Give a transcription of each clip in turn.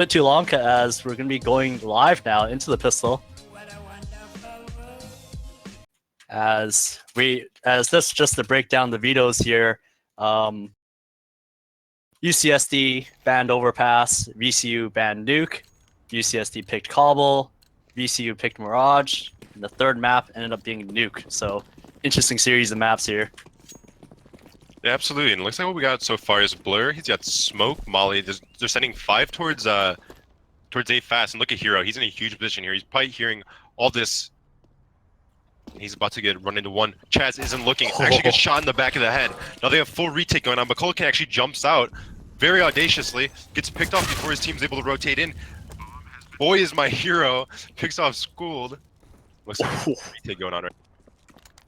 bit too long as we're going to be going live now into the pistol. As this just to break down the vetoes here, UCSD banned Overpass, VCU banned Nuke, UCSD picked Cobble, VCU picked Mirage, and the third map ended up being Nuke. So interesting series of maps here. Yeah, absolutely. And it looks like what we got so far is Blur. He's got Smoke, Molly. They're sending 5 towards A fast. And look at Hero. He's in a huge position here. He's probably hearing all this. He's about to get run into one. Chaz isn't looking. Actually gets shot in the back of the head. Now they have full retake going on. But Colocan actually jumps out very audaciously. Gets picked off before his team's able to rotate in. Boy is my hero. Picks off Schooled. Looks like a retake going on right now.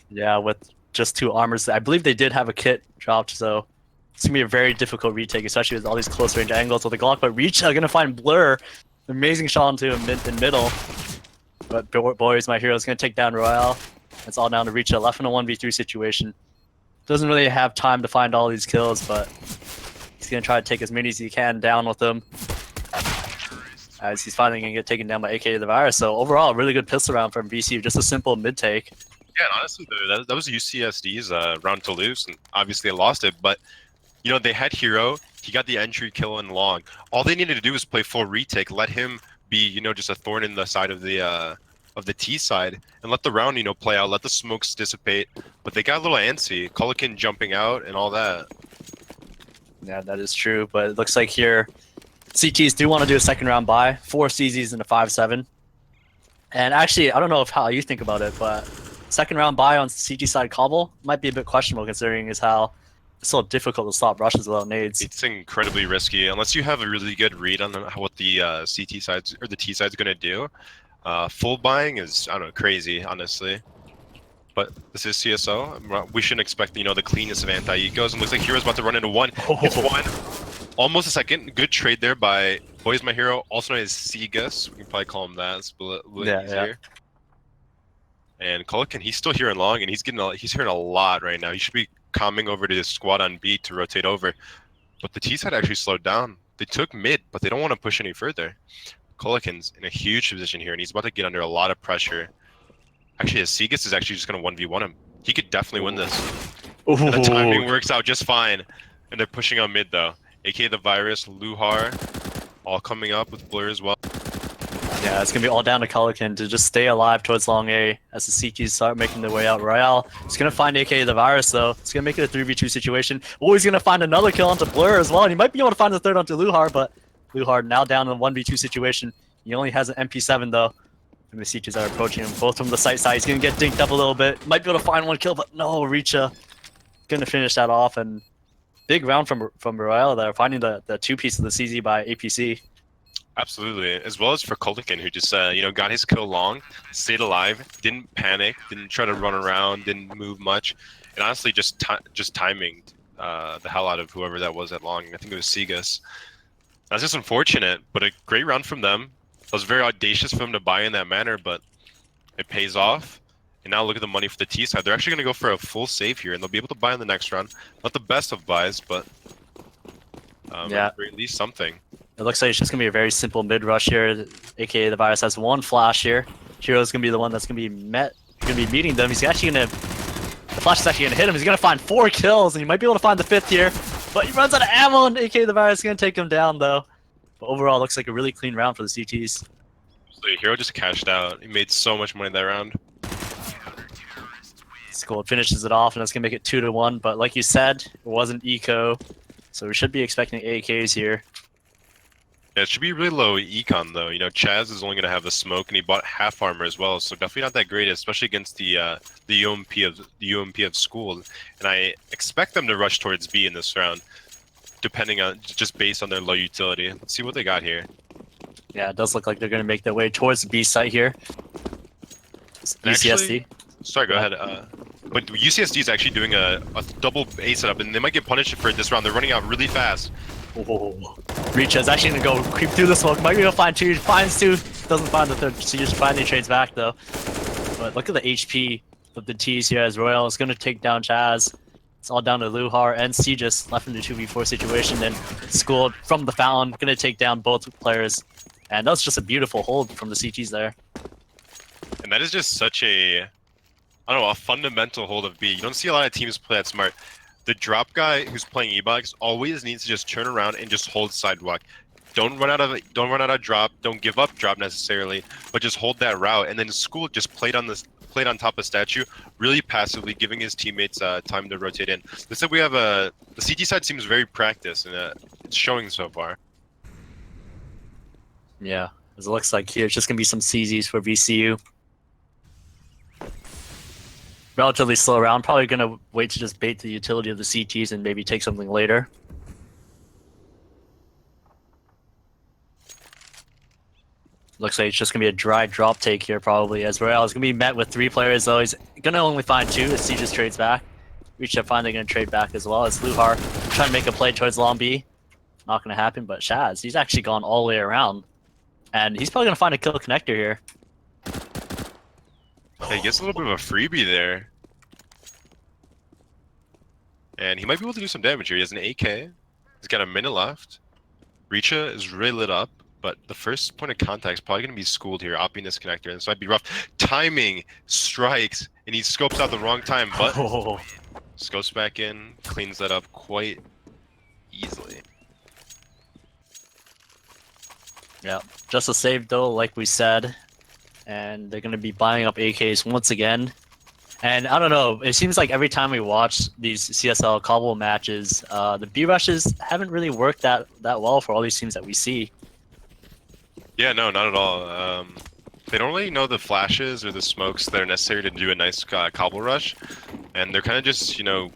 Yeah, with just 2 armors. I believe they did have a kit dropped, so it's gonna be a very difficult retake, especially with all these close range angles with the Glock. But Reach are gonna find Blur. Amazing shot into him in middle. But boys, my hero is gonna take down Royale. It's all down to Reach left in a 1v3 situation. Doesn't really have time to find all these kills, but he's gonna try to take as many as he can down with them. As he's finally gonna get taken down by AK the Virus. So overall, really good pistol round from VCU. Just a simple mid take. Yeah, and honestly, that was UCSD's round to lose, and obviously they lost it. But you know, they had Hero. He got the entry kill in long. All they needed to do was play full retake, let him be, you know, just a thorn in the side of the T side, and let the round, you know, play out. Let the smokes dissipate. But they got a little antsy. Colocan jumping out and all that. Yeah, that is true. But it looks like here, CTs do want to do a second round buy. 4 CZs and a 5-7. And actually, I don't know how you think about it, but second round buy on CT side Cobble might be a bit questionable considering is how it's so difficult to stop rushes without nades. It's incredibly risky unless you have a really good read on what the CT sides or the T side's gonna do. Full buying is, I don't know, crazy, honestly. But this is CSO. We shouldn't expect, you know, the cleanest of anti-ecos. And looks like Hero's about to run into one. Hits one. Almost a second. Good trade there by Boy's My Hero, also known as Seagus. We can probably call him that. It's a little easier. Yeah. And Colocan, he's still here in long, and he's hearing a lot right now. He should be coming over to his squad on B to rotate over. But the T side actually slowed down. They took mid, but they don't want to push any further. Colocan's in a huge position here, and he's about to get under a lot of pressure. Actually, his Seagus is actually just going to 1v1 him. He could definitely win this. And the timing works out just fine. And they're pushing on mid, though. AK the Virus, Luhar, all coming up with Blur as well. Yeah, it's going to be all down to Colocan to just stay alive towards long A as the CTs start making their way out. Royale is going to find AK the Virus, though. It's going to make it a 3v2 situation. Oh, he's going to find another kill onto Blur as well, and he might be able to find the third onto Luhar, but Luhar now down in a 1v2 situation. He only has an MP7, though. And the CTs are approaching him, both from the site side. He's going to get dinked up a little bit. Might be able to find one kill, but no, Richa going to finish that off. And big round from Royale there, finding the 2-piece of the CZ by APC. Absolutely, as well as for Colocan, who just you know, got his kill long, stayed alive, didn't panic, didn't try to run around, didn't move much, and honestly just timing the hell out of whoever that was at long. I think it was Seagus. That's just unfortunate, but a great round from them. It was very audacious for them to buy in that manner, but it pays off. And now look at the money for the T side. They're actually going to go for a full save here, and they'll be able to buy in the next round. Not the best of buys, but yeah, at least something. It looks like it's just going to be a very simple mid rush here. AKA the Virus has 1 flash here. Hero's going to be the one that's going to be meeting them. He's actually going to, the flash is actually going to hit him. He's going to find 4 kills, and he might be able to find the 5th here. But he runs out of ammo, and AKA the Virus is going to take him down, though. But overall, it looks like a really clean round for the CTs. The Hero just cashed out. He made so much money that round. School finishes it off, and that's going to make it 2-1. But like you said, it wasn't eco, so we should be expecting AKs here. Yeah, it should be really low econ though. You know, Chaz is only going to have the smoke, and he bought half armor as well, so definitely not that great, especially against the UMP of School. And I expect them to rush towards B in this round, depending on just based on their low utility. Let's see what they got here. Yeah, it does look like they're going to make their way towards the B site here. UCSD. Sorry, go ahead. But UCSD is actually doing a double A setup, and they might get punished for it this round. They're running out really fast. Oh, Reach is actually going to go creep through the smoke. Might be able to find 2, finds 2, doesn't find the 3rd. So he just finally trades back though. But look at the HP of the T's here as Royale is going to take down Chaz. It's all down to Luhar and C just left in the 2v4 situation, and Schooled from the fountain, gonna take down both players. And that was just a beautiful hold from the CTs there. And that is just such a, I don't know, a fundamental hold of B. You don't see a lot of teams play that smart. The drop guy who's playing E-Box always needs to just turn around and just hold sidewalk. Don't run out of drop. Don't give up drop necessarily, but just hold that route. And then School just played on top of statue, really passively, giving his teammates time to rotate in. Looks like we have the CT side seems very practiced, and it's showing so far. Yeah, as it looks like here, it's just gonna be some CZs for VCU. Relatively slow round, probably gonna wait to just bait the utility of the CTs and maybe take something later. Looks like it's just gonna be a dry drop take here probably, as Ro8 is gonna be met with 3 players though. He's gonna only find 2 as C just trades back. Reach finally gonna trade back as well as Luhar trying to make a play towards long B. Not gonna happen, but Shaz, he's actually gone all the way around. And he's probably gonna find a kill connector here. Yeah, he gets a little bit of a freebie there. And he might be able to do some damage here. He has an AK. He's got a minute left. Richa is really lit up, but the first point of contact is probably going to be Schooled here, opping this connector. And this might be rough. Timing strikes, and he scopes out the wrong time, but scopes back in, cleans that up quite easily. Yeah, just a save though, like we said. And they're going to be buying up AKs once again. And I don't know, it seems like every time we watch these CSL Cobble matches, the B rushes haven't really worked that well for all these teams that we see. Yeah, no, not at all. They don't really know the flashes or the smokes that are necessary to do a nice Cobble rush. And they're kind of just, you know,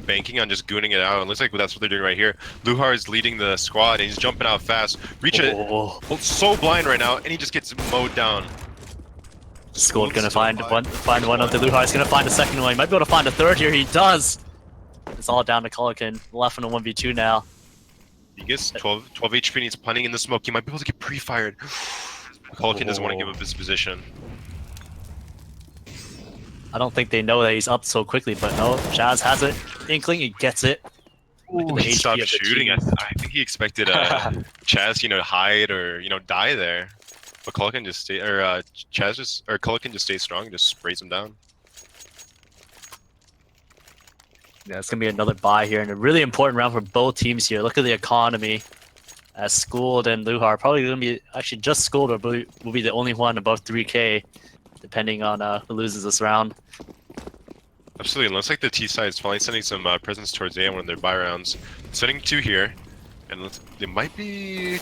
banking on just gooning it out. It looks like that's what they're doing right here. Luhar is leading the squad, and he's jumping out fast. Richa, so blind right now, and he just gets mowed down. Schooled gonna find one of the Luhar's gonna find a second one. He might be able to find a third here. He does. It's all down to Colican. Left in a 1v2 now. He gets 12 HP and he's punting in the smoke. He might be able to get pre-fired. Colican doesn't want to give up his position. I don't think they know that he's up so quickly, but no, Chaz has it. Inkling, he gets it. Ooh, he stopped shooting. I think he expected Chaz, you know, to hide or, you know, die there. But Colican just stay, or Chaz just, or Colican just stays strong and just sprays him down. Yeah, it's gonna be another buy here, and a really important round for both teams here. Look at the economy. As Schooled and Luhar probably gonna be actually just Schooled will be the only one above 3K, depending on who loses this round. Absolutely. It looks like the T side is finally sending some presence towards A on one of their buy rounds. Sending 2 here, and they might be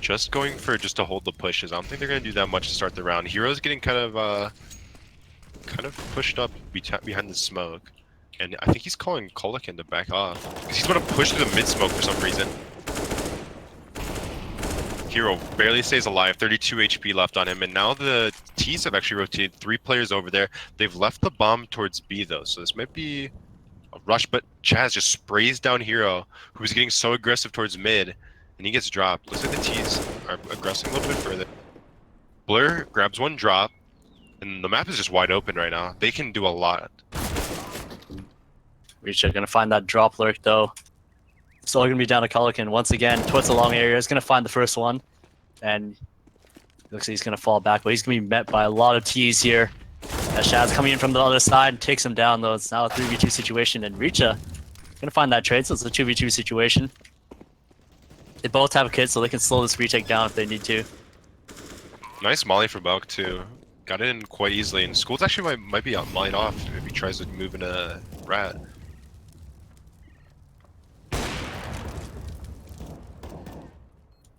just going for just to hold the pushes. I don't think they're gonna do that much to start the round. Hero's getting kind of pushed up behind the smoke, and I think he's calling Colican to back off because he's gonna push through the mid smoke for some reason. Hero barely stays alive, 32 HP left on him, and now the T's have actually rotated 3 players over there. They've left the bomb towards B though, so this might be a rush, but Chaz just sprays down Hero, who's getting so aggressive towards mid, and he gets dropped. Looks like the T's are aggressing a little bit further. Blur grabs 1 drop, and the map is just wide open right now. They can do a lot. Reacher gonna find that drop lurk though. Still gonna be down to Colican once again towards the long area. He's gonna find the first one, and looks like he's gonna fall back, but he's gonna be met by a lot of T's here. As Shaz coming in from the other side takes him down though. It's now a 3v2 situation, and Richa gonna find that trade, so it's a 2v2 situation. They both have a kid, so they can slow this retake down if they need to. Nice molly for Belk too. Got it in quite easily, and School's actually might be mollied off if he tries to move in a rat.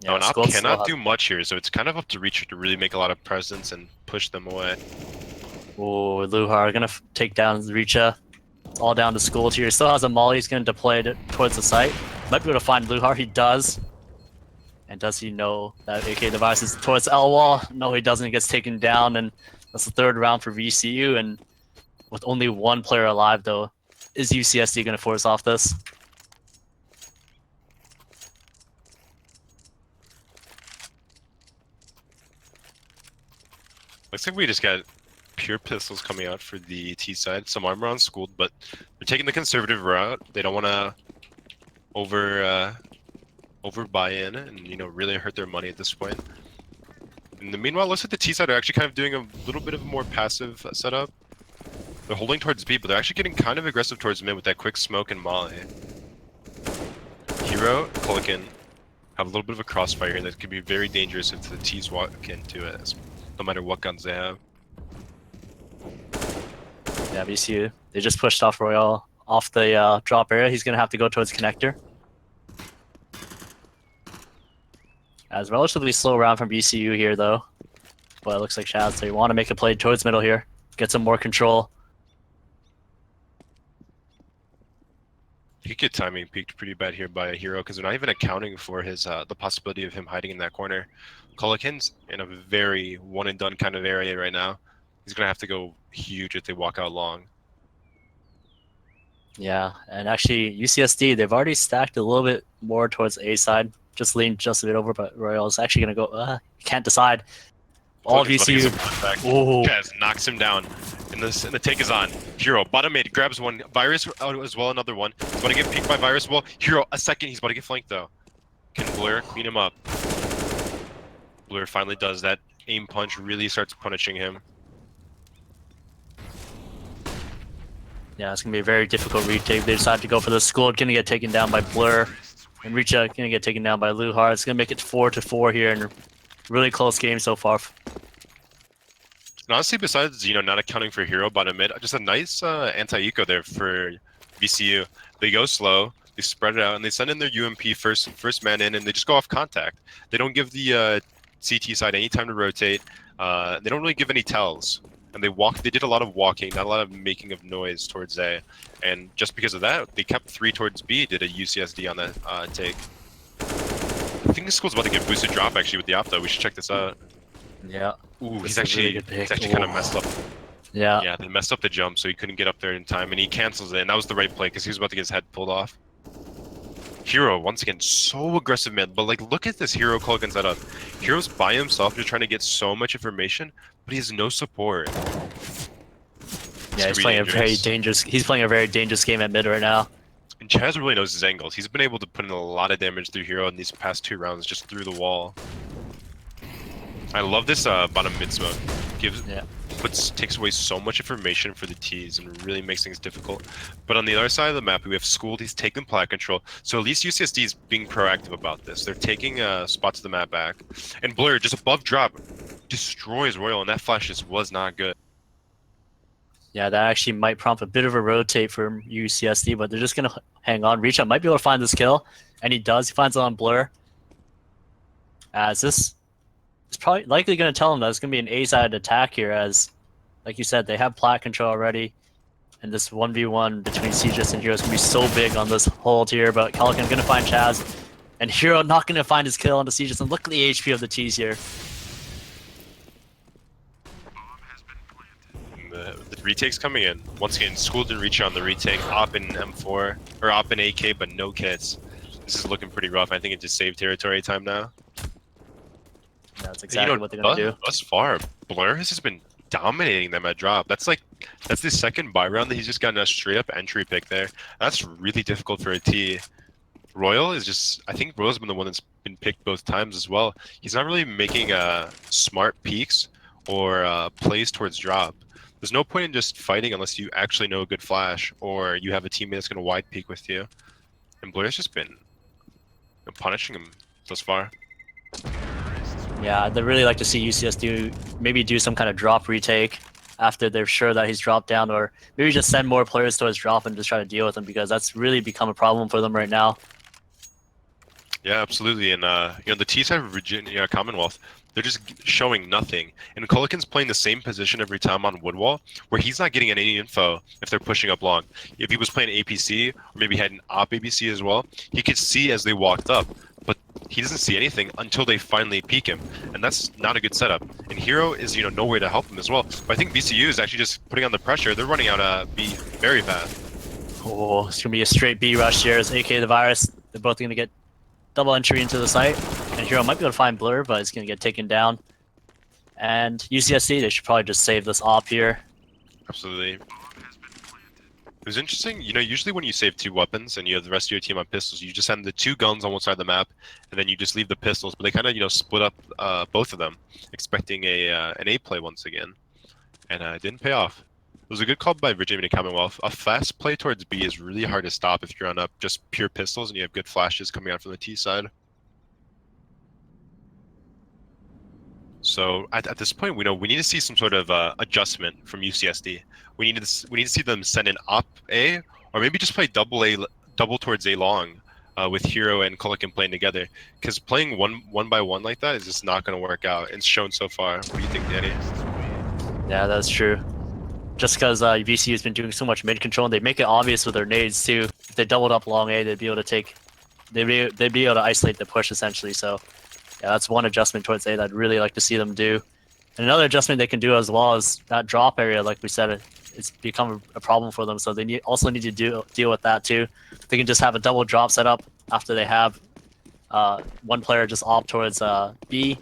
Yeah, and Op cannot do much here, so it's kind of up to Reacher to really make a lot of presence and push them away. Oh, Luhar gonna take down Richa. It's all down to Schooled here. He still has a molly. He's gonna deploy it towards the site. Might be able to find Luhar. He does. And does he know that AK device is towards L wall? No, he doesn't. He gets taken down, and that's the 3rd round for VCU. And with only 1 player alive, though, is UCSD gonna force off this? Looks like we just got pure pistols coming out for the T side. Some armor on Schooled, but the taking the conservative route. They don't want to over buy in and really hurt their money at this point. In the meanwhile, looks like the T side are actually kind of doing a little bit of a more passive setup. They're holding towards B, but they're actually getting kind of aggressive towards mid with that quick smoke and molly. Hero, Kulikin have a little bit of a crossfire here that could be very dangerous if the T's walk into it, no matter what guns they have. Yeah, VCU. They just pushed off Royal off the drop area. He's going to have to go towards connector. As relatively slow round from VCU here, though. But it looks like Shaz, so you want to make a play towards middle here. Get some more control. He could get timing peaked pretty bad here by a Hero because they're not even accounting for his the possibility of him hiding in that corner. Kulikin's in a very one and done kind of area right now. He's gonna have to go huge if they walk out long. Yeah, and actually UCSD, they've already stacked a little bit more towards A side. Just leaned just a bit over, but Royal's actually gonna go. Can't decide. All VCU. Oh, Chaz knocks him down, and the take is on. Hero bottom mid grabs one. Virus out as well, another one. He's about to get peeked by Virus. Well, Hero a second. He's about to get flanked though. Can Blur clean him up? Blur finally does that. Aim punch really starts punishing him. Yeah, it's gonna be a very difficult retake. They decide to go for the school. Gonna get taken down by Blur, and Richa gonna get taken down by Luhar. It's gonna make it 4-4 here, and really close game so far. And honestly, besides not accounting for Hero bottom mid, just a nice anti-eco there for VCU. They go slow, they spread it out, and they send in their UMP first man in, and they just go off contact. They don't give the CT side any time to rotate. They don't really give any tells, and they did a lot of walking, not a lot of making of noise towards A. And just because of that, they kept 3 towards B. Did a UCSD on that take. I think this school's about to get boosted drop actually with the opto. We should check this out. Yeah. Ooh, he's actually kind of messed up. Yeah. Yeah, they messed up the jump, so he couldn't get up there in time, and he cancels it, and that was the right play because he was about to get his head pulled off. Hero, once again, so aggressive, man. But look at this Hero Kulikin setup. Hero's by himself, just trying to get so much information, but he has no support. Yeah, he's playing a very dangerous game at mid right now. And Chaz really knows his angles. He's been able to put in a lot of damage through Hero in these past 2 rounds, just through the wall. I love this bottom mid smoke. Takes away so much information for the T's and really makes things difficult. But on the other side of the map, we have School. He's taking plat control. So at least UCSD is being proactive about this. They're taking spots of the map back. And Blur, just above drop, destroys Royal, and that flash just was not good. Yeah, that actually might prompt a bit of a rotate for UCSD, but they're just going to hang on. Reach up might be able to find this kill, and he does. He finds it on Blur. As this is probably likely going to tell him that it's going to be an A-side attack here, as, like you said, they have plat control already. And this 1v1 between Seegis and Hero is going to be so big on this hold here, but Kulikin going to find Chaz. And Hero not going to find his kill onto Seegis, and look at the HP of the T's here. The retake's coming in. Once again, School didn't reach on the retake. Op in M4, or Op in AK, but no kits. This is looking pretty rough. I think it just saved territory time now. Yeah, that's exactly what they're going to do. Thus far, Blur has just been dominating them at drop. That's the second buy round that he's just gotten a straight up entry pick there. That's really difficult for a T. Royal is just, I think Royal's been the one that's been picked both times as well. He's not really making smart peeks or plays towards drop. There's no point in just fighting unless you actually know a good flash or you have a teammate that's going to wide peek with you. And Blair's just been punishing him thus far. Yeah, I'd really like to see UCS maybe do some kind of drop retake after they're sure that he's dropped down, or maybe just send more players towards drop and just try to deal with him, because that's really become a problem for them right now. Yeah, absolutely. And the T side of Virginia Commonwealth, they're just showing nothing. And Kulikin's playing the same position every time on Woodwall, where he's not getting any info if they're pushing up long. If he was playing APC, or maybe had an op APC as well, he could see as they walked up, but he doesn't see anything until they finally peek him. And that's not a good setup. And Hero is, nowhere to help him as well. But I think VCU is actually just putting on the pressure. They're running out B very fast. Oh, it's going to be a straight B rush here as AK the Virus. They're both going to get double entry into the site, and Hero might be able to find Blur, but it's going to get taken down. And UCSC, they should probably just save this op here. Absolutely. It was interesting, usually when you save 2 weapons and you have the rest of your team on pistols, you just send the 2 guns on one side of the map, and then you just leave the pistols. But they kind of, split up both of them, expecting an A play once again, and it didn't pay off. It was a good call by Virginia Commonwealth. A fast play towards B is really hard to stop if you're on up just pure pistols and you have good flashes coming out from the T side. So at this point, we need to see some sort of adjustment from UCSD. We need to see them send an op A, or maybe just play double towards A long, with Hero and Kulikin playing together. Because playing one by one like that is just not going to work out. It's shown so far. What do you think, Danny? Yeah, that's true. Just because VCU has been doing so much mid control, and they make it obvious with their nades too. If they doubled up long A, they'd be able to isolate the push essentially. So yeah, that's one adjustment towards A that I'd really like to see them do. And another adjustment they can do as well is that drop area, like we said, it's become a problem for them. So they also need to deal with that too. They can just have a double drop set up after they have one player just opt towards B,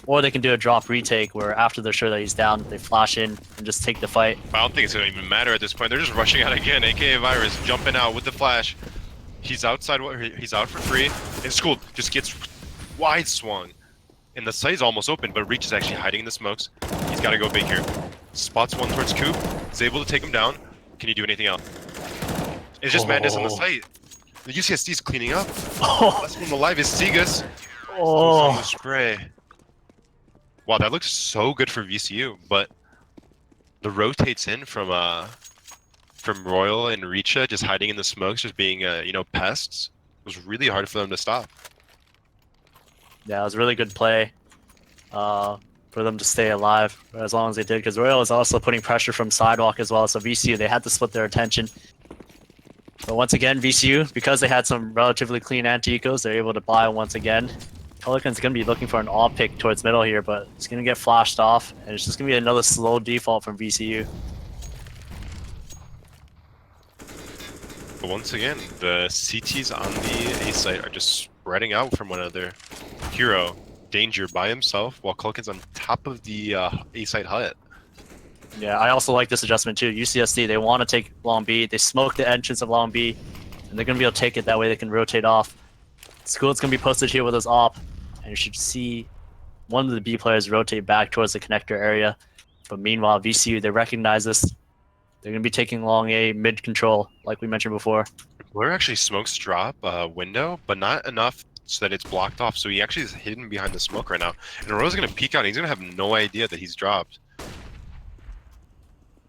or they can do a drop retake where after they're sure that he's down, they flash in and just take the fight. I don't think it's going to even matter at this point. They're just rushing out again. AKA Virus jumping out with the flash. He's outside. He's out for free. And School just gets wide swung. And the site is almost open, but Reach is actually hiding in the smokes. He's got to go big here. Spots one towards Coop. Is able to take him down. Can you do anything else? It's just madness on the site. The UCSD is cleaning up. Last one alive is Segas. On the spray. Wow, that looks so good for VCU, but the rotates in from Royal and Richa just hiding in the smokes, just being pests. It was really hard for them to stop. Yeah, it was a really good play for them to stay alive for as long as they did, because Royal is also putting pressure from sidewalk as well. So VCU, they had to split their attention. But once again, VCU, because they had some relatively clean anti-ecos, they're able to buy once again. Pelican's going to be looking for an all pick towards middle here, but it's going to get flashed off, and it's just going to be another slow default from VCU. But once again, the CTs on the A site are just spreading out from one another. Hero, Danger by himself, while Kulikin's on top of the A site hut. Yeah, I also like this adjustment too. UCSD, they want to take long B. They smoke the entrance of long B, and they're going to be able to take it. That way they can rotate off. School's going to be posted here with his op, and you should see one of the B players rotate back towards the connector area. But meanwhile, VCU, they recognize this. They're going to be taking long A mid control, like we mentioned before. Blur actually smokes drop window, but not enough so that it's blocked off. So he actually is hidden behind the smoke right now. And Ro's going to peek out. And he's going to have no idea that he's dropped.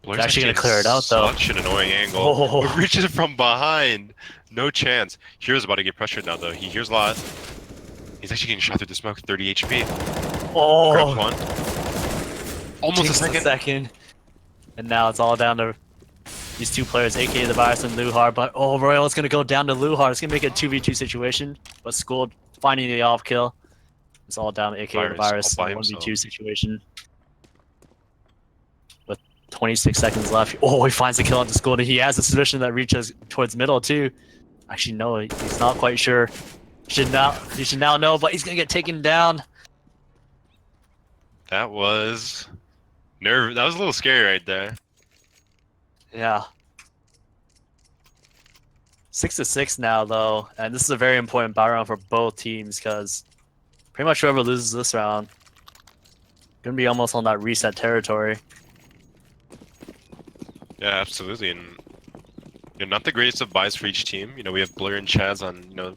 Blur's actually going to clear it out, though. Such an annoying angle. Reaches from behind. No chance. Hero's about to get pressured now, though. He hears a lot. He's actually getting shot through the smoke. 30 HP. Grabs one. Almost a second. And now it's all down to these two players, aka the Virus and Luhar. But Royal is going to go down to Luhar. It's going to make it a 2v2 situation. But School finding the off kill. It's all down to aka the Virus. 1v2 situation. With 26 seconds left. Oh, he finds the kill on the School. He has a submission that reaches towards middle too. Actually, no, he's not quite sure. He should now know, but he's going to get taken down. That was a little scary right there. Yeah. 6-6 now, though, and this is a very important battle round for both teams because pretty much whoever loses this round gonna be almost on that reset territory. Yeah, absolutely, and not the greatest of buys for each team. We have Blur and Chaz on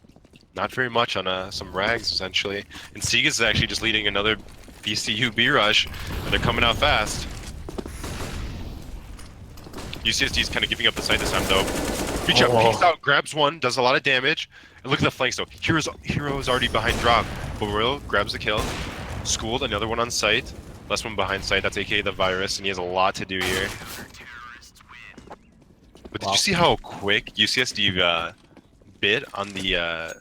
not very much on some rags essentially, and Segas is actually just leading another VCU B rush, and they're coming out fast. UCSD is kind of giving up the site this time, though. Reach out, peeks out, grabs one, does a lot of damage. And look at the flanks, though. Hero is already behind drop. But Royal grabs the kill. Schooled, another one on site. Last one behind site, that's aka the Virus, and he has a lot to do here. But did you see how quick UCSD bid on the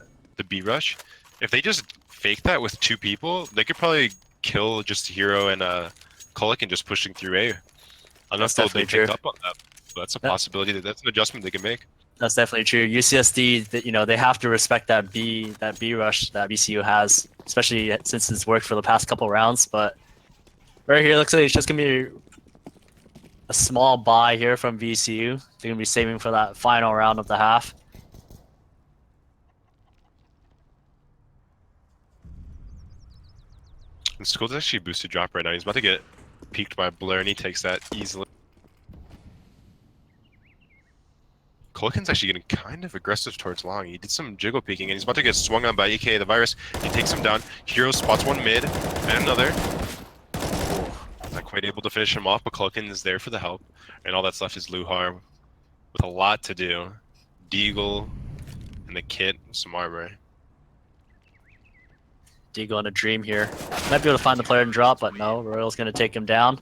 B rush? If they just fake that with 2 people, they could probably kill just Hero and Kulikin just pushing through A. Unless they picked up on that. But that's a possibility. That's an adjustment they can make. That's definitely true. UCSD, they have to respect that B rush that VCU has, especially since it's worked for the past couple rounds. But right here, looks like it's just gonna be a small buy here from VCU. They're gonna be saving for that final round of the half. And Skull's actually boosted drop right now. He's about to get peeked by Blur, and he takes that easily. Colokin's actually getting kind of aggressive towards long. He did some jiggle peeking, and he's about to get swung on by EK, the Virus. He takes him down. Hero spots one mid, and another. Not quite able to finish him off, but Colokin is there for the help. And all that's left is Luhar with a lot to do. Deagle and the kit with some armor. Deagle in a dream here. Might be able to find the player and drop, but no. Royal's gonna take him down.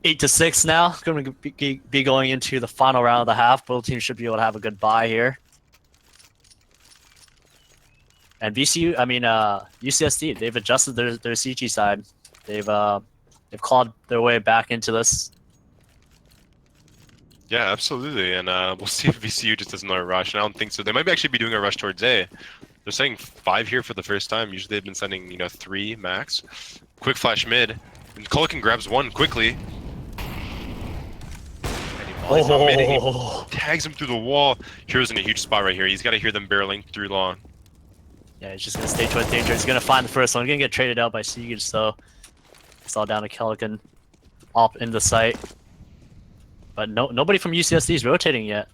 8-6 now. Going to be going into the final round of the half. Both teams should be able to have a good bye here. And UCSD, they've adjusted their CG side. They've clawed their way back into this. Yeah, absolutely. And we'll see if VCU just does another rush. And I don't think so. They might actually be doing a rush towards A. They're sending 5 here for the first time. Usually they've been sending, 3 max. Quick flash mid. And Colokin grabs one quickly. And he's not mid, he tags him through the wall. Hero's in a huge spot right here. He's got to hear them barreling through long. Yeah, he's just going to stay towards danger. He's going to find the first one. He's going to get traded out by Siege, so it's all down to Colokin off in the site. But nobody from UCSD is rotating yet.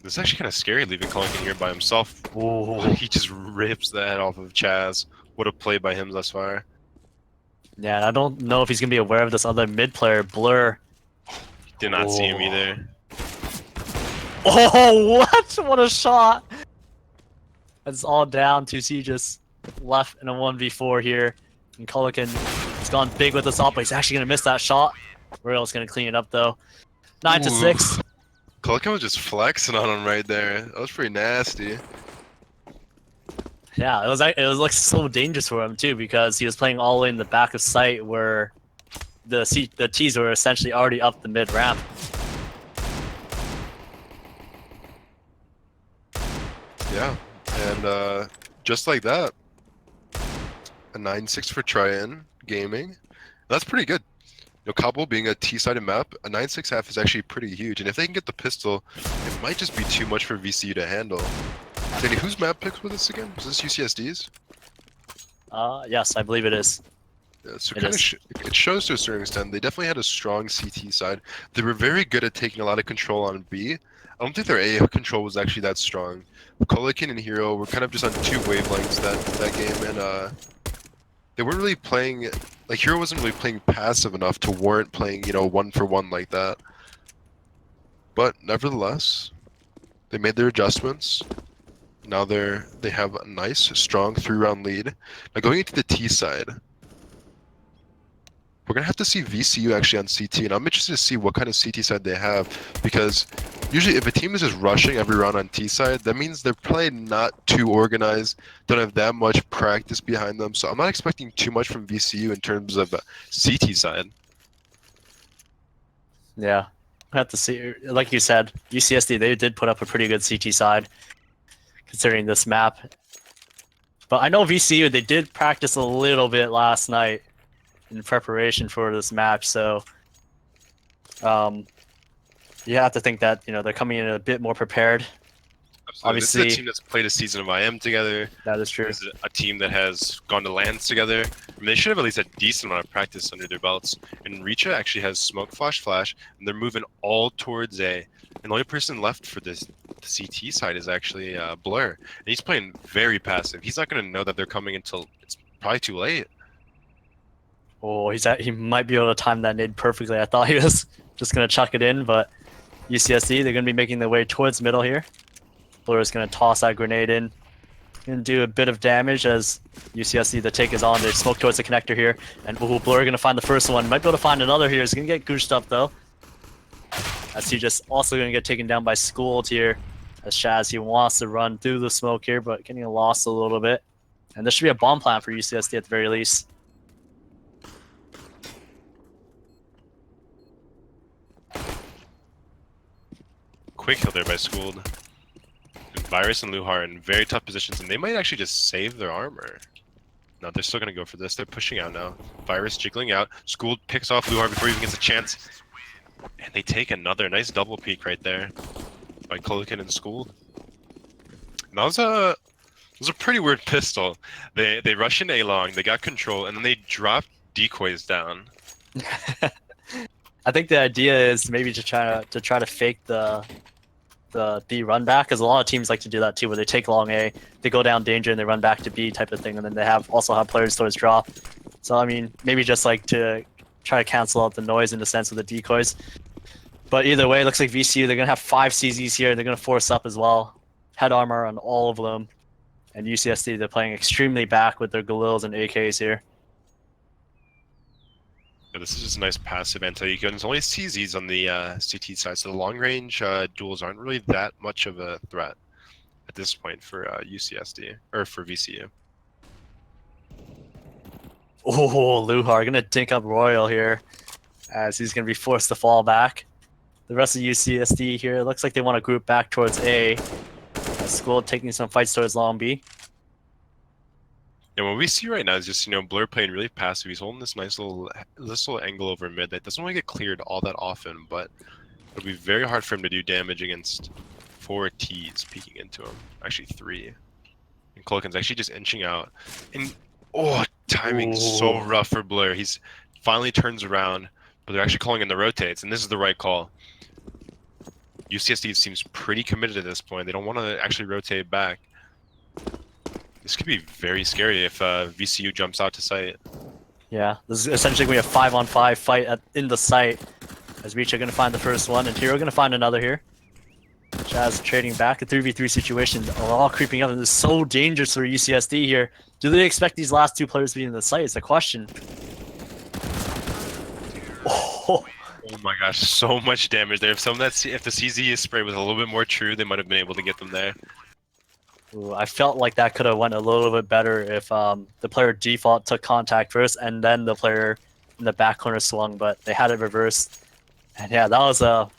This is actually kind of scary leaving Colokin here by himself. Ooh. He just rips the head off of Chaz. What a play by him thus far. Yeah, I don't know if he's going to be aware of this other mid player, Blur. Did not see him either. Oh, what? What a shot! It's all down to Siege's left in a 1v4 here. And Colokin has gone big with this op, but he's actually going to miss that shot. Royal's going to clean it up, though. 9-6. Colokin was just flexing on him right there. That was pretty nasty. Yeah, it was like so dangerous for him, too, because he was playing all the way in the back of sight where the T's were essentially already up the mid ramp. Yeah, and just like that, a 9-6 for Tryon Gaming. That's pretty good. Cobble being a T-sided map, a 9-6 half is actually pretty huge. And if they can get the pistol, it might just be too much for VCU to handle. Danny, whose map picks with this again? Was this UCSD's? Yes, I believe it is. Yeah, so it shows to a certain extent. They definitely had a strong CT side. They were very good at taking a lot of control on B. I don't think their A control was actually that strong. Colokin and Hero were kind of just on 2 wavelengths that game, and they weren't really playing. Like Hero wasn't really playing passive enough to warrant playing, 1-for-1 like that. But nevertheless, they made their adjustments. Now they have a nice, strong 3-round lead. Now going into the T side, we're gonna have to see VCU actually on CT, and I'm interested to see what kind of CT side they have, because usually if a team is just rushing every round on T side, that means they're probably not too organized, don't have that much practice behind them. So I'm not expecting too much from VCU in terms of CT side. Yeah, I have to see. Like you said, UCSD, they did put up a pretty good CT side, considering this map. But I know VCU, they did practice a little bit last night in preparation for this match, so you have to think that they're coming in a bit more prepared. Absolutely. Obviously, this is a team that's played a season of IM together. That is true. This is a team that has gone to LANs together. I mean, they should have at least a decent amount of practice under their belts. And Richa actually has smoke flash, and they're moving all towards A. And the only person left for the CT side is actually Blur, and he's playing very passive. He's not going to know that they're coming until it's probably too late. Oh, he might be able to time that nade perfectly. I thought he was just going to chuck it in, but UCSD, they're going to be making their way towards middle here. Blur is going to toss that grenade in. Going to do a bit of damage as UCSD, the take is on. They smoke towards the connector here. And Blur going to find the first one. Might be able to find another here. He's going to get gooshed up, though. As he just also going to get taken down by Schooled here. As Shaz, he wants to run through the smoke here, but getting lost a little bit. And there should be a bomb plan for UCSD at the very least. Quick kill there by Schooled. And Virus and Luhar in very tough positions, and they might actually just save their armor. No, they're still gonna go for this. They're pushing out now. Virus jiggling out. School picks off Luhar before he even gets a chance. And they take another nice double peek right there by Kolikin and School. And that was a pretty weird pistol. They rush in A long, they got control, and then they drop decoys down. I think the idea is maybe to try to fake the B run back, because a lot of teams like to do that too, where they take long A, they go down danger, and they run back to B type of thing, and then they also have players towards drop. So I mean, maybe just like to try to cancel out the noise in the sense of the decoys. But either way, it looks like VCU, they're gonna have 5 CZs here. They're gonna force up as well, head armor on all of them, and UCSD, they're playing extremely back with their Galils and AKs here. Yeah, this is just a nice passive anti-eco, and it's only CZs on the CT side, so the long-range duels aren't really that much of a threat at this point for UCSD, or for VCU. Oh, Luhar gonna dink up Royal here, as he's gonna be forced to fall back. The rest of UCSD here, it looks like they want to group back towards A. School taking some fights towards long B. And what we see right now is just, Blur playing really passive. He's holding this nice little angle over mid that doesn't really get cleared all that often, but it'll be very hard for him to do damage against 4 Ts peeking into him. Actually 3. And Kolikin's actually just inching out. And timing so rough for Blur. He's finally turns around, but they're actually calling in the rotates, and this is the right call. UCSD seems pretty committed at this point. They don't want to actually rotate back. This could be very scary if VCU jumps out to site. Yeah, this is essentially going to be a 5-on-5 fight in the site. As Reach are going to find the first one, and Hero going to find another here. Jazz trading back, a 3v3 situation, all creeping up, and this is so dangerous for UCSD here. Do they expect these last 2 players to be in the site? It's a question. Oh my gosh, so much damage there. If the CZ spray was a little bit more true, they might have been able to get them there. Ooh, I felt like that could have went a little bit better if the player default took contact first and then the player in the back corner swung, but they had it reversed. And yeah, that was a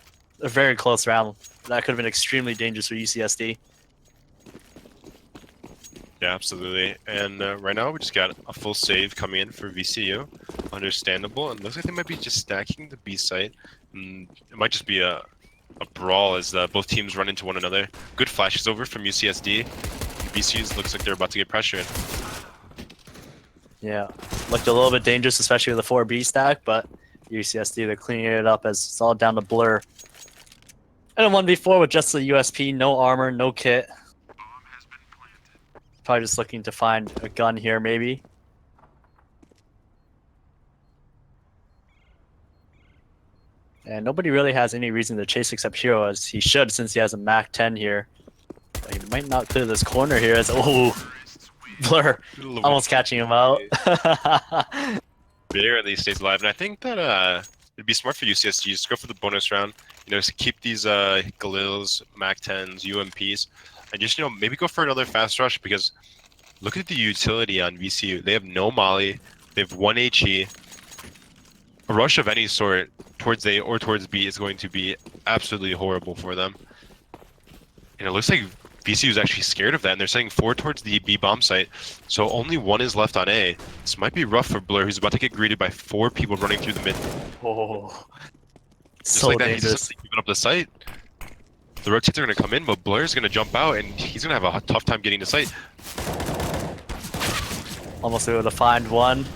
very close round. That could have been extremely dangerous for UCSD. Yeah, absolutely. And right now we just got a full save coming in for VCU. Understandable. And looks like they might be just stacking the B site. It might just be a brawl as both teams run into one another. Good flashes over from UCSD. VCU looks like they're about to get pressured. Yeah, looked a little bit dangerous, especially with the 4B stack, but UCSD, they're cleaning it up as it's all down to Blur. And a 1v4 with just the USP, no armor, no kit. Probably just looking to find a gun here, maybe. And nobody really has any reason to chase except Hero, as he should since he has a Mac 10 here. But he might not clear this corner here as Blur almost catching him out. Barely stays alive, and I think that it'd be smart for UCSG just go for the bonus round. Keep these Galils, Mac 10s, UMPs, and just maybe go for another fast rush, because look at the utility on VCU. They have no Molly, they have 1 HE. A rush of any sort towards A or towards B is going to be absolutely horrible for them. And it looks like VCU is actually scared of that, and they're sending 4 towards the B bomb site. So only 1 is left on A. This might be rough for Blur, who's about to get greeted by 4 people running through the mid. Just so like that, dangerous. he's just giving up the site. The rotates are going to come in, but Blur's going to jump out, and he's going to have a tough time getting to site. Almost able to find one.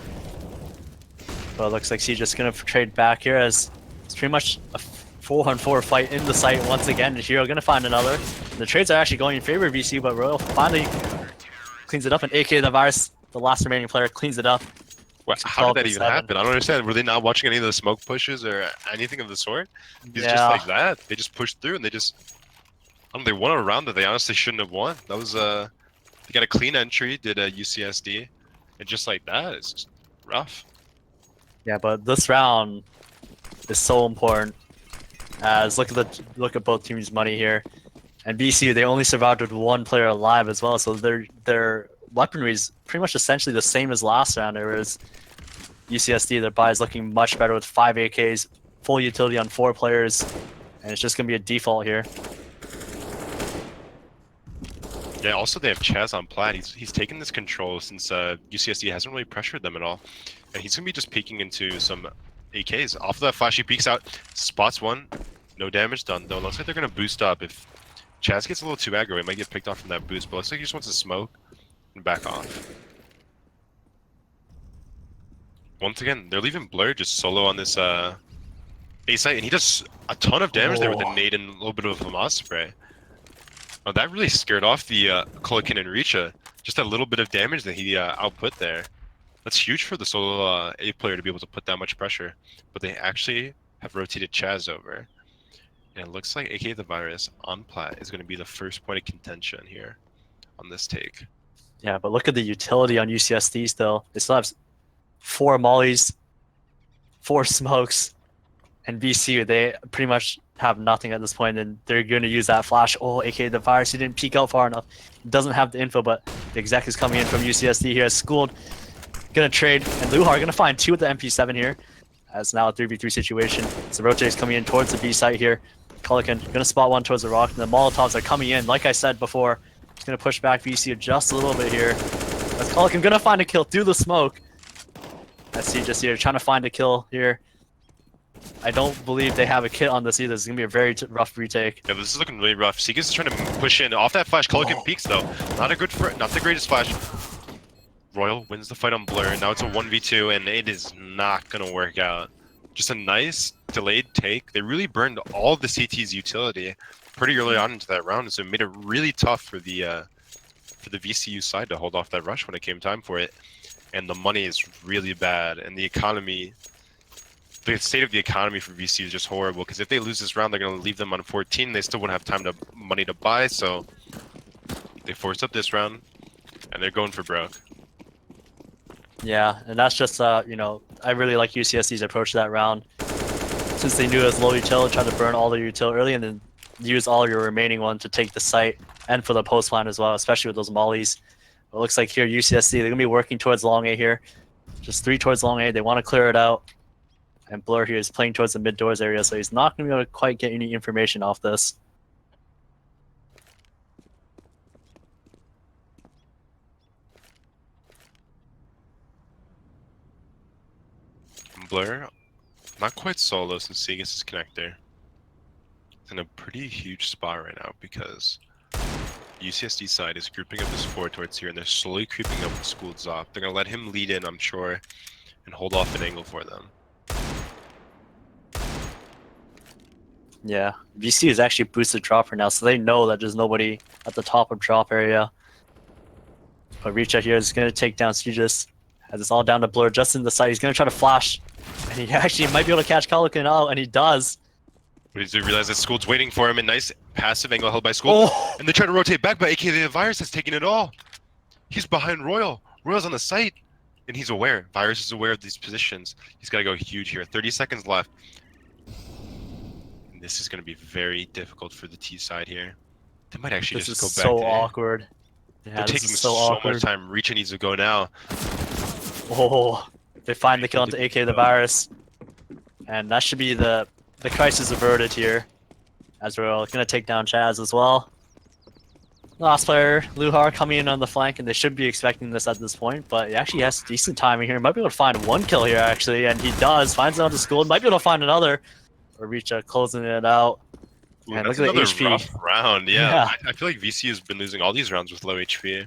But it looks like he's just going to trade back here, as it's pretty much a 4-on-4 fight in the site once again. Hero going to find another. And the trades are actually going in favor of VC, but Royal finally cleans it up, and AK the Virus, the last remaining player, cleans it up. What, how did that even happen? I don't understand. Were they not watching any of the smoke pushes or anything of the sort? He's just like that. They just pushed through, and they just... they won a round that they honestly shouldn't have won. That was they got a clean entry, did a UCSD, and just like that, it's just rough. Yeah, but this round is so important. As look at both teams' money here, and VCU, they only survived with 1 player alive as well, so their weaponry is pretty much essentially the same as last round. Whereas UCSD, their buy is looking much better with 5 AKs, full utility on 4 players, and it's just gonna be a default here. Yeah, also they have Chaz on plat. He's taken this control since UCSD hasn't really pressured them at all. And he's gonna be just peeking into some AKs. Off of that flash, he peeks out, spots one, no damage done though. Looks like they're gonna boost up. If Chaz gets a little too aggro, he might get picked off from that boost, but looks like he just wants to smoke and back off. Once again, they're leaving Blur just solo on this A site, and he does a ton of damage there with a nade and a little bit of a moss spray. Oh, that really scared off the Kolikin and Richa. Just a little bit of damage that he output there. That's huge for the solo A player to be able to put that much pressure. But they actually have rotated Chaz over. And it looks like AK the Virus on plat is going to be the first point of contention here on this take. Yeah, but look at the utility on UCSD still. They still have 4 mollies, 4 smokes, and VCU, they pretty much have nothing at this point, and they're going to use that flash. Oh, aka the Virus, he didn't peek out far enough. He doesn't have the info, but the exec is coming in from UCSD here. Schooled, gonna trade, and Luhar gonna find 2 with the MP7 here. As now a 3v3 situation. So Ro8 is coming in towards the B site here. Kolikin gonna spot one towards the rock, and the Molotovs are coming in. Like I said before, he's gonna push back VCU just a little bit here. As Kolikin gonna find a kill through the smoke. Let's see, just here trying to find a kill here. I don't believe they have a kit on this either. It's gonna be a very rough retake. Yeah, this is looking really rough. Seegas is trying to push in off that flash. Kolikin peeks though. Not the greatest flash. Royal wins the fight on Blur. Now it's a 1v2, and it is not gonna work out. Just a nice delayed take. They really burned all of the CT's utility pretty early on into that round, so it made it really tough for the VCU side to hold off that rush when it came time for it. And the money is really bad, and the economy. The state of the economy for VCU is just horrible, because if they lose this round, they're going to leave them on 14. They still wouldn't have money to buy, so they forced up this round, and they're going for broke. Yeah, and that's just, you know, I really like UCSD's approach to that round. Since they knew it was low util, try to burn all the util early, and then use all your remaining one to take the site, and for the post plan as well, especially with those mollies. It looks like here, UCSD, they're going to be working towards long A here. Just 3 towards long A. They want to clear it out. And Blur here is playing towards the mid doors area, so he's not going to be able to quite get any information off this. Blur, not quite solo since Segas' connector. It's in a pretty huge spot right now because UCSD side is grouping up his 4 towards here, and they're slowly creeping up with Schools off. They're going to let him lead in, I'm sure, and hold off an angle for them. Yeah, VC is actually boosted dropper now, so they know that there's nobody at the top of drop area. But Reach out here is going to take down Sujus. As it's all down to Blur just in the side. He's going to try to flash. And he actually might be able to catch Kolikin out, and he does. But he realizes that School's waiting for him. A nice passive angle held by School. Oh. And they try to rotate back, but AK the Virus has taken it all. He's behind Royal. Royal's on the site. And he's aware. Virus is aware of these positions. He's got to go huge here. 30 seconds left. And this is going to be very difficult for the T side here. They might actually This just is go back so to awkward. They're Yeah, this taking is so so awkward. much time. Reach needs to go now. Oh, they find the kill into AK the Virus. And that should be the crisis averted here. As we're going to take down Chaz as well. Last player, Luhar, coming in on the flank, and they should be expecting this at this point, but he actually has decent timing here. Might be able to find 1 kill here, actually, and he does. Finds it on the School. Might be able to find another. Or Reach closing it out. Ooh, And that's look at the another HP. rough round. Yeah, Yeah. I feel like VC has been losing all these rounds with low HP.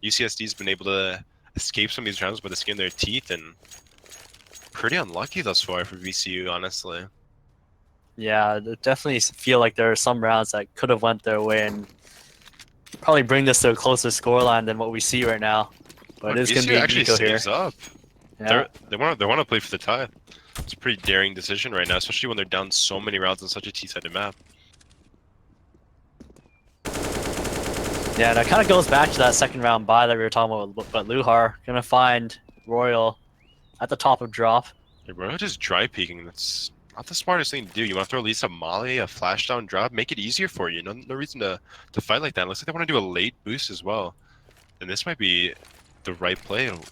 UCSD's been able to escape some of these rounds by the skin of their teeth, and pretty unlucky thus far for VCU, honestly. Yeah, I definitely feel like there are some rounds that could have went their way and probably bring this to a closer scoreline than what we see right now. But it is going to be VCU a actually Nico here. stays up. Yeah. They want to play for the tie. It's a pretty daring decision right now, especially when they're down so many rounds on such a T-sided map. Yeah, that kind of goes back to that second round buy that we were talking about, but Luhar gonna find Royal at the top of drop. Yeah, bro, just dry peeking. That's not the smartest thing to do. You want to throw at least a molly, a flash down drop, make it easier for you. No reason to fight like that. It looks like they want to do a late boost as well. And this might be the right play. It'll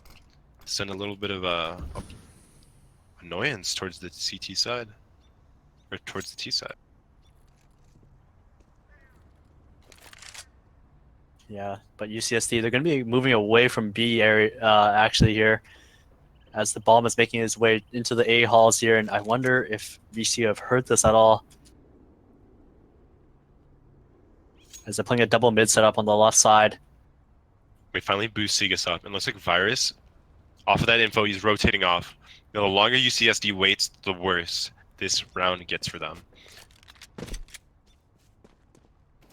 send a little bit of annoyance towards the CT side, or towards the T side. Yeah, but UCSD, they're going to be moving away from B area actually here as the bomb is making its way into the A halls here, and I wonder if VCU have heard this at all. As they're playing a double mid setup on the left side. We finally boost Segas up, and looks like Virus, off of that info, he's rotating off. Now, the longer UCSD waits, the worse this round gets for them.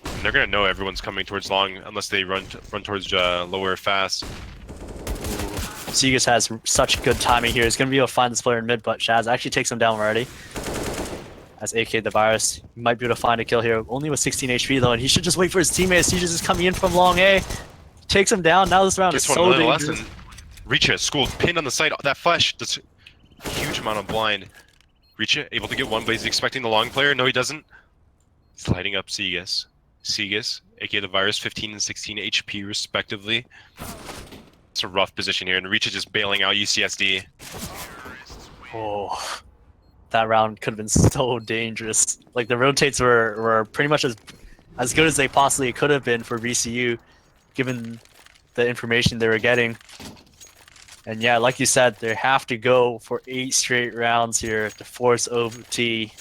And they're gonna know everyone's coming towards long unless they run towards lower fast. Segas has such good timing here. He's going to be able to find this player in mid, but Shaz actually takes him down already. As AK the Virus, he might be able to find a kill here. Only with 16 HP though, and he should just wait for his teammates. He's just coming in from long A. Takes him down. Now this round is so dangerous. Richa, school pinned on the side. That flash, that's a huge amount of blind. Richa able to get one, but he's expecting the long player. No, he doesn't. He's lighting up Segas. Segas, aka the Virus, 15 and 16 HP respectively. It's a rough position here, and Richa just bailing out UCSD. Oh, that round could have been so dangerous. Like the rotates were pretty much as good as they possibly could have been for VCU, given the information they were getting. And yeah, like you said, they have to go for 8 straight rounds here to force OT.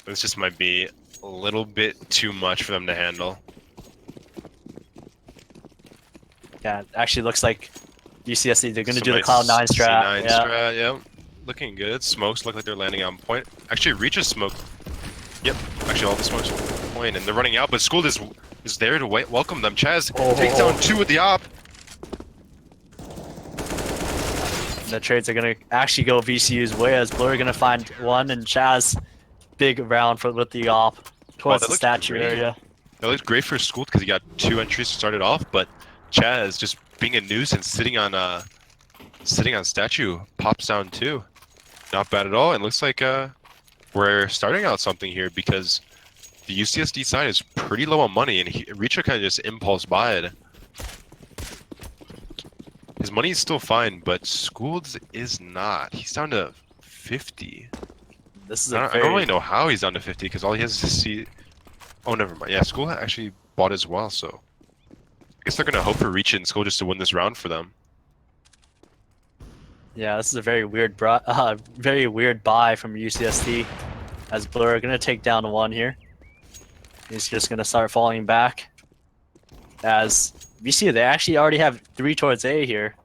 This just might be a little bit too much for them to handle. Yeah, it actually looks like UCSD, they're going to do the Cloud9 strat. Yeah. Looking good. Smokes look like they're landing on point. Actually, Reach's smoke. Yep. Actually, all the smokes are on point, and they're running out, but School is there to welcome them. Chaz takes down 2 with the op. The trades are going to actually go VCU's way, as Blur are going to find one, and Chaz, big round with the op towards the statue area. That looked great for School because he got 2 entries to start it off, but Chaz just being a nuisance, sitting on statue, pops down 2. Not bad at all. It looks like we're starting out something here because the UCSD side is pretty low on money, and Reacher kind of just impulse buy it. His money is still fine, but School's is not. He's down to 50. This is I don't really know how he's down to 50 because all he has is see. Oh, never mind. Yeah, School actually bought as well, so I guess they're gonna hope for Reach and School just to win this round for them. Yeah, this is a very weird buy from UCSD, as Blur are gonna take down 1 here. He's just gonna start falling back. As VCU, they actually already have 3 towards A here.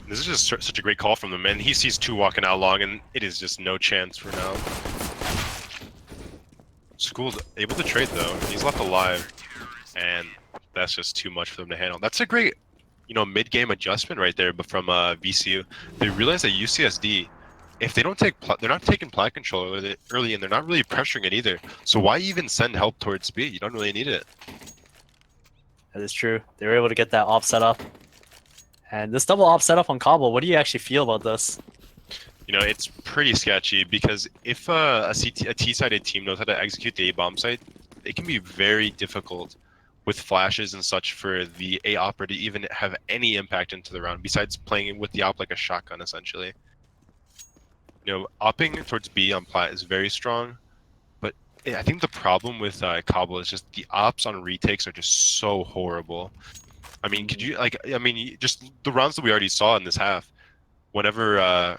This is just such a great call from them, and he sees 2 walking out long, and it is just no chance for now. School's able to trade though. He's left alive, and that's just too much for them to handle. That's a great, mid-game adjustment right there. But from VCU, they realize that UCSD, if they don't they're not taking plat control early, and they're not really pressuring it either. So why even send help towards B? You don't really need it. That is true. They were able to get that op set up. And this double op setup on Cobble, what do you actually feel about this? It's pretty sketchy because if a T-sided team knows how to execute the A-bomb site, it can be very difficult with flashes and such for the A-opera to even have any impact into the round, besides playing with the op like a shotgun, essentially. Opping towards B on plat is very strong, but I think the problem with Cobble is just the ops on retakes are just so horrible. I mean, just the rounds that we already saw in this half, whenever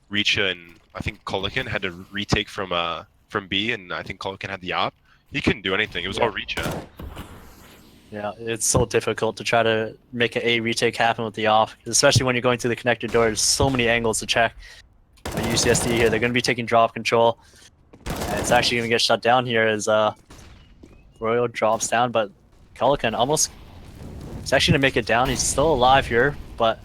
Richa and I think Kolikin had to retake from B, and I think Kolikin had the op, he couldn't do anything. It was all Richa. Yeah, it's so difficult to try to make an A retake happen with the op, especially when you're going through the connector door. There's so many angles to check. But UCSD here, they're going to be taking drop control. And it's actually going to get shut down here as Royal drops down, but Kolikin almost... He's actually going to make it down. He's still alive here, but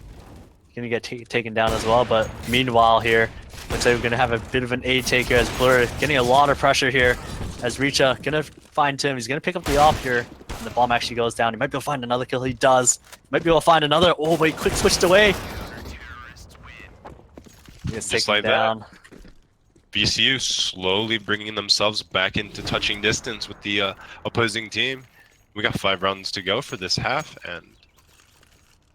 he's going to get taken down as well. But meanwhile here, looks like we're going to have a bit of an A take here as Blur getting a lot of pressure here. As Richa going to find Tim. He's going to pick up the op here. And the bomb actually goes down. He might be able to find another kill. He does. Might be able to find another. Oh, wait, quick switched away. Just like down. That. VCU slowly bringing themselves back into touching distance with the opposing team. We got 5 rounds to go for this half, and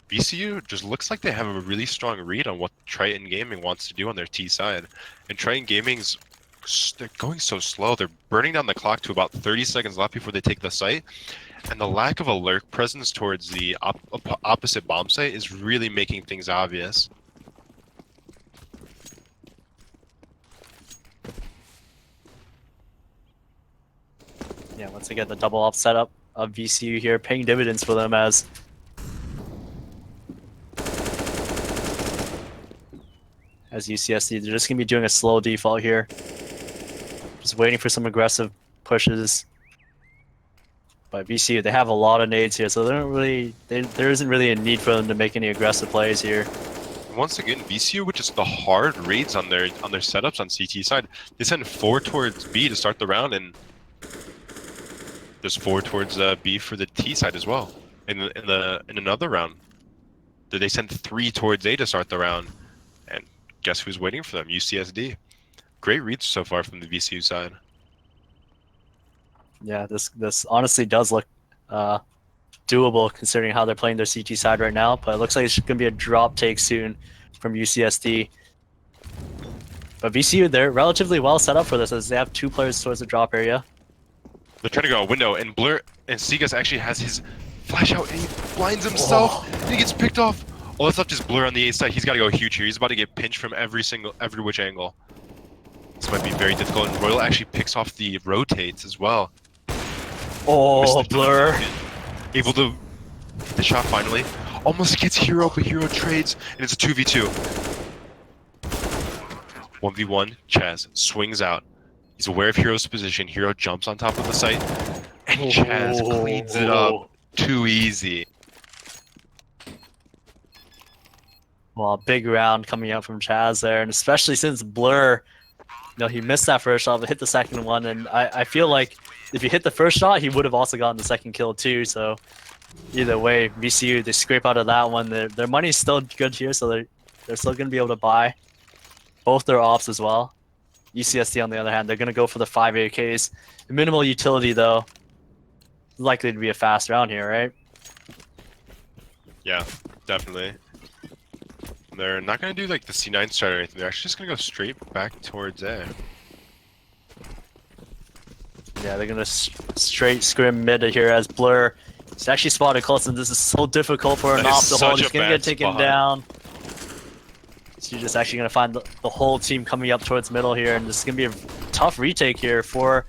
VCU just looks like they have a really strong read on what Triton Gaming wants to do on their T side. And Triton Gaming's they're going so slow. They're burning down the clock to about 30 seconds left before they take the site. And the lack of a lurk presence towards the opposite bomb site is really making things obvious. Yeah, once again, the double up setup of VCU here paying dividends for them as UCSD, they're just going to be doing a slow default here. Just waiting for some aggressive pushes. But VCU, they have a lot of nades here, so they don't really, there isn't really a need for them to make any aggressive plays here. Once again, VCU, which is the hard reads on their setups on CT side, they send 4 towards B to start the round, and there's 4 towards B for the T side as well. In another round, they send 3 towards A to start the round, and guess who's waiting for them? UCSD. Great reads so far from the VCU side. Yeah, this honestly does look doable considering how they're playing their CT side right now, but it looks like it's going to be a drop take soon from UCSD. But VCU, they're relatively well set up for this as they have 2 players towards the drop area. They're trying to go a window, and Blur and Segas actually has his flash out, and he blinds himself, and he gets picked off. All that's left is Blur on the A side. He's got to go huge here. He's about to get pinched from every which angle. This might be very difficult, and Royal actually picks off the rotates as well. Oh, Blur. Able to hit the shot finally. Almost gets Hero, but Hero trades, and it's a 2v2. 1v1, Chaz swings out. He's aware of Hero's position. Hero jumps on top of the site, and Chaz cleans it up. Too easy. Well, big round coming out from Chaz there, and especially since Blur, he missed that first shot, but hit the second one, and I feel like if he hit the first shot, he would have also gotten the second kill too, so either way, VCU, they scrape out of that one. Their money's still good here, so they're still going to be able to buy both their ops as well. UCSD, on the other hand, they're going to go for the 5 AKs. The minimal utility, though, is likely to be a fast round here, right? Yeah, definitely. They're not going to do like the C9 start or anything. They're actually just going to go straight back towards A. Yeah, they're going to straight scrim mid here as Blur. He's actually spotted close, and this is so difficult for an op to hold. He's going to get taken down. So you're just actually going to find the whole team coming up towards middle here, and this is going to be a tough retake here for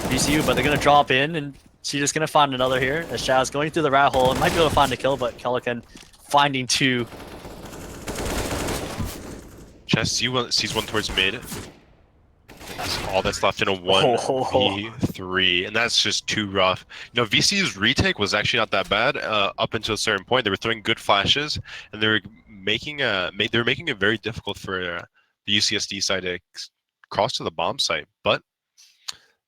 VCU, but they're going to drop in, and so you're just going to find another here as Shaz going through the rat hole and might be able to find a kill, but Kelican finding 2. Chess sees one towards mid. That's all that's left in a 1v3, and that's just too rough. VCU's retake was actually not that bad up until a certain point. They were throwing good flashes, and they were making it very difficult for the UCSD side to cross to the bomb site. But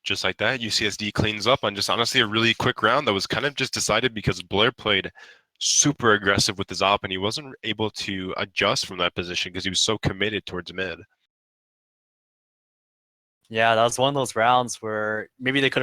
just like that, UCSD cleans up on just honestly a really quick round that was kind of just decided because Blair played super aggressive with his op, and he wasn't able to adjust from that position because he was so committed towards mid. Yeah, that was one of those rounds where maybe they could have